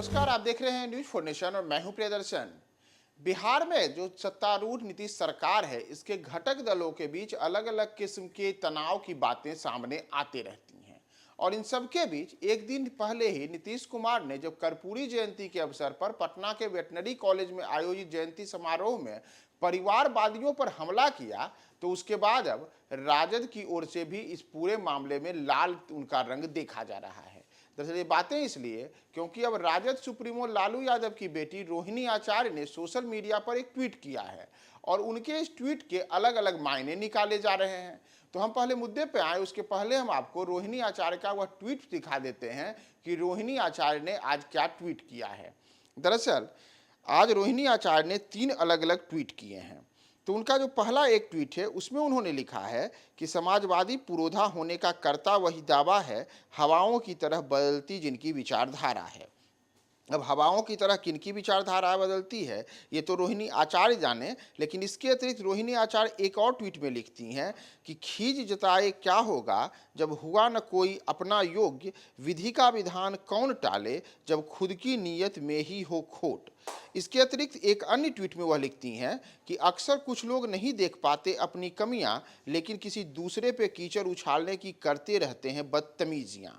नमस्कार, आप देख रहे हैं न्यूज फॉर नेशन और मैं हूं प्रियदर्शन। बिहार में जो सत्तारूढ़ नीतीश सरकार है, इसके घटक दलों के बीच अलग अलग किस्म के तनाव की बातें सामने आती रहती हैं। और इन सब के बीच एक दिन पहले ही नीतीश कुमार ने जब कर्पूरी जयंती के अवसर पर पटना के वेटनरी कॉलेज में आयोजित जयंती समारोह में परिवारवादियों पर हमला किया, तो उसके बाद अब राजद की ओर से भी इस पूरे मामले में लाल उनका रंग देखा जा रहा है। दरअसल ये बातें इसलिए क्योंकि अब राजद सुप्रीमो लालू यादव की बेटी रोहिणी आचार्य ने सोशल मीडिया पर एक ट्वीट किया है और उनके इस ट्वीट के अलग अलग मायने निकाले जा रहे हैं। तो हम पहले मुद्दे पे आए, उसके पहले हम आपको रोहिणी आचार्य का वह ट्वीट दिखा देते हैं कि रोहिणी आचार्य ने आज क्या ट्वीट किया है। दरअसल आज रोहिणी आचार्य ने 3 अलग अलग ट्वीट किए हैं। तो उनका जो पहला एक ट्वीट है उसमें उन्होंने लिखा है कि समाजवादी पुरोधा होने का करता वही दावा है, हवाओं की तरह बदलती जिनकी विचारधारा है। अब हवाओं की तरह किनकी विचारधारा बदलती है ये तो रोहिणी आचार्य जाने, लेकिन इसके अतिरिक्त रोहिणी आचार्य एक और ट्वीट में लिखती हैं कि खीज जताए क्या होगा जब हुआ न कोई अपना योग्य, विधि का विधान कौन टाले जब खुद की नीयत में ही हो खोट। इसके अतिरिक्त एक अन्य ट्वीट में वह लिखती हैं कि अक्सर कुछ लोग नहीं देख पाते अपनी कमियां, लेकिन किसी दूसरे पे कीचड़ उछालने की करते रहते हैं बदतमीजियां।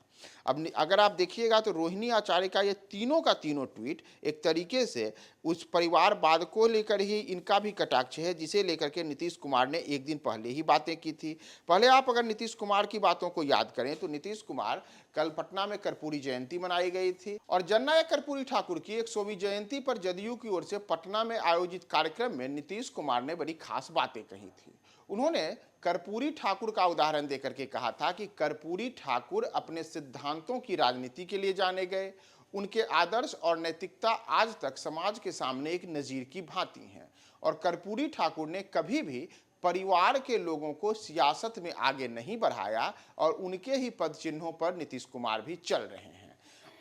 अब अगर आप देखिएगा तो रोहिणी आचार्य का ये तीनों का तीनों ट्वीट एक तरीके से उस परिवारवाद को लेकर ही इनका भी कटाक्ष है, जिसे लेकर के नीतीश कुमार ने एक दिन पहले ही बातें की थी। पहले आप अगर नीतीश कुमार की बातों को याद करें तो नीतीश कुमार कल पटना में कर्पूरी जयंती मनाई गई थी और जननायक कर्पूरी ठाकुर की 100वीं जयंती पर जदयू की ओर से पटना में आयोजित कार्यक्रम में नीतीश कुमार ने बड़ी खास बातें कही थी। उन्होंने कर्पूरी ठाकुर का उदाहरण देकर के कहा था कि कर्पूरी ठाकुर अपने सिद्धांतों की राजनीति के लिए जाने गए। उनके आदर्श और नैतिकता आज तक समाज के सामने एक नजीर की भांति हैं और कर्पूरी ठाकुर ने कभी भी परिवार के लोगों को सियासत में आगे नहीं बढ़ाया और उनके ही पद चिन्हों पर नीतीश कुमार भी चल रहे हैं।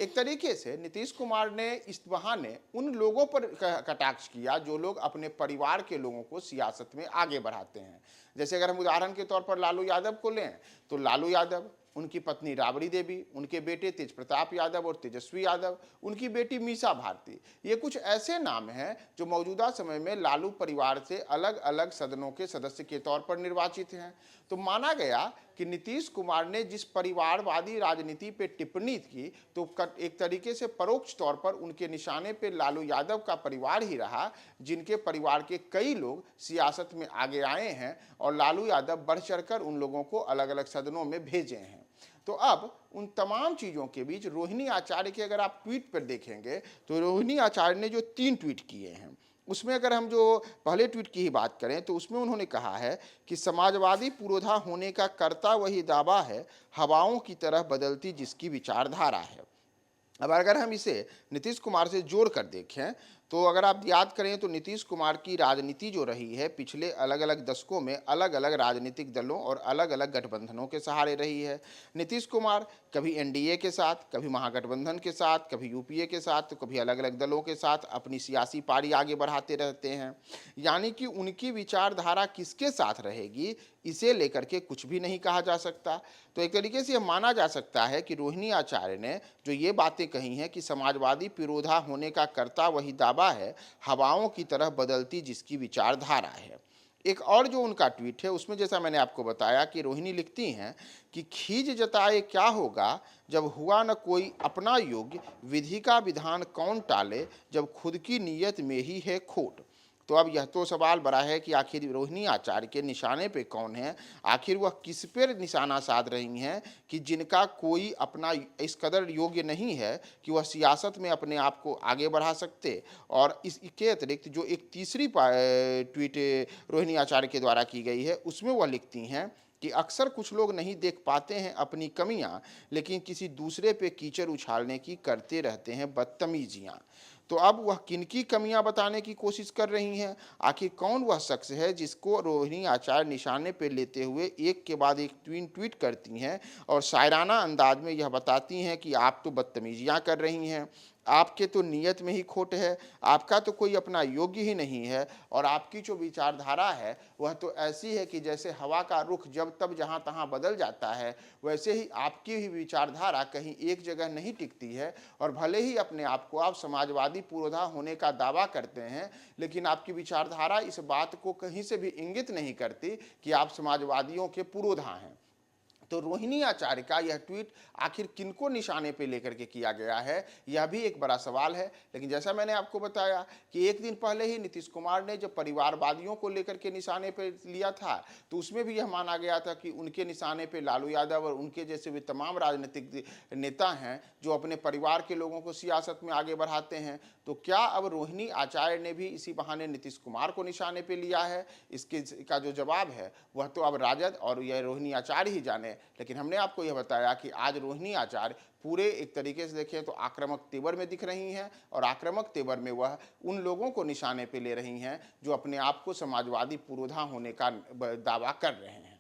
एक तरीके से नीतीश कुमार ने इस बहाने उन लोगों पर कटाक्ष किया जो लोग अपने परिवार के लोगों को सियासत में आगे बढ़ाते हैं। जैसे अगर हम उदाहरण के तौर पर लालू यादव को लें तो लालू यादव, उनकी पत्नी राबड़ी देवी, उनके बेटे तेज प्रताप यादव और तेजस्वी यादव, उनकी बेटी मीसा भारती, ये कुछ ऐसे नाम हैं जो मौजूदा समय में लालू परिवार से अलग अलग सदनों के सदस्य के तौर पर निर्वाचित हैं। तो माना गया कि नीतीश कुमार ने जिस परिवारवादी राजनीति पे टिप्पणी की तो एक तरीके से परोक्ष तौर पर उनके निशाने पे लालू यादव का परिवार ही रहा, जिनके परिवार के कई लोग सियासत में आगे आए हैं और लालू यादव बढ़ चढ़कर उन लोगों को अलग अलग सदनों में भेजे हैं। तो अब उन तमाम चीज़ों के बीच रोहिणी आचार्य के अगर आप ट्वीट पर देखेंगे तो रोहिणी आचार्य ने जो 3 ट्वीट किए हैं उसमें अगर हम जो पहले ट्वीट की ही बात करें तो उसमें उन्होंने कहा है कि समाजवादी पुरोधा होने का करता वही दावा है, हवाओं की तरह बदलती जिसकी विचारधारा है। अब अगर हम इसे नीतीश कुमार से जोड़ कर देखें तो अगर आप याद करें तो नीतीश कुमार की राजनीति जो रही है पिछले अलग अलग दशकों में अलग अलग राजनीतिक दलों और अलग अलग गठबंधनों के सहारे रही है। नीतीश कुमार कभी एनडीए के साथ, कभी महागठबंधन के साथ, कभी यूपीए के साथ, तो कभी अलग अलग दलों के साथ अपनी सियासी पारी आगे बढ़ाते रहते हैं। यानी कि उनकी विचारधारा किसके साथ रहेगी इसे लेकर के कुछ भी नहीं कहा जा सकता। तो एक तरीके से यह माना जा सकता है कि रोहिणी आचार्य ने जो ये बातें कही हैं कि समाजवादी पिरोधा होने का करता वही दावा है, हवाओं की तरह बदलती जिसकी विचारधारा है। एक और जो उनका ट्वीट है उसमें जैसा मैंने आपको बताया कि रोहिणी लिखती हैं कि खीज जताए क्या होगा जब हुआ न कोई अपना योग्य, विधि का विधान कौन टाले जब खुद की नीयत में ही है खोट। तो अब यह तो सवाल बड़ा है कि आखिर रोहिणी आचार्य के निशाने पे कौन है, आखिर वह किस पर निशाना साध रही हैं कि जिनका कोई अपना इस कदर योग्य नहीं है कि वह सियासत में अपने आप को आगे बढ़ा सकते। और इसके अतिरिक्त जो एक तीसरी ट्वीट रोहिणी आचार्य के द्वारा की गई है उसमें वह लिखती हैं कि अक्सर कुछ लोग नहीं देख पाते हैं अपनी कमियां, लेकिन किसी दूसरे पे कीचड़ उछालने की करते रहते हैं बदतमीजियां। तो अब वह किनकी कमियां बताने की कोशिश कर रही हैं, आखिर कौन वह शख्स है जिसको रोहिणी आचार्य निशाने पर लेते हुए एक के बाद एक ट्वीट करती हैं और शायराना अंदाज में यह बताती हैं कि आप तो बदतमीजियां कर रही हैं। आपके तो नियत में ही खोट है, आपका तो कोई अपना योग्य ही नहीं है और आपकी जो विचारधारा है वह तो ऐसी है कि जैसे हवा का रुख जब तब जहाँ तहाँ बदल जाता है, वैसे ही आपकी ही विचारधारा कहीं एक जगह नहीं टिकती है। और भले ही अपने आप को आप समाजवादी पुरोधा होने का दावा करते हैं, लेकिन आपकी विचारधारा इस बात को कहीं से भी इंगित नहीं करती कि आप समाजवादियों के पुरोधा हैं। तो रोहिणी आचार्य का यह ट्वीट आखिर किनको निशाने पे लेकर के किया गया है, यह भी एक बड़ा सवाल है। लेकिन जैसा मैंने आपको बताया कि एक दिन पहले ही नीतीश कुमार ने जब परिवारवादियों को लेकर के निशाने पे लिया था, तो उसमें भी यह माना गया था कि उनके निशाने पे लालू यादव और उनके जैसे भी तमाम राजनीतिक नेता हैं जो अपने परिवार के लोगों को सियासत में आगे बढ़ाते हैं। तो क्या अब रोहिणी आचार्य ने भी इसी बहाने नीतीश कुमार को निशाने पे लिया है? इसके का जो जवाब है वह तो अब राजद और यह रोहिणी आचार्य ही जाने। लेकिन हमने आपको यह बताया कि आज रोहिणी आचार्य पूरे एक तरीके से देखें तो आक्रामक तेवर में दिख रही हैं और आक्रामक तेवर में वह उन लोगों को निशाने पे ले रही हैं जो अपने आप को समाजवादी पुरोधा होने का दावा कर रहे हैं।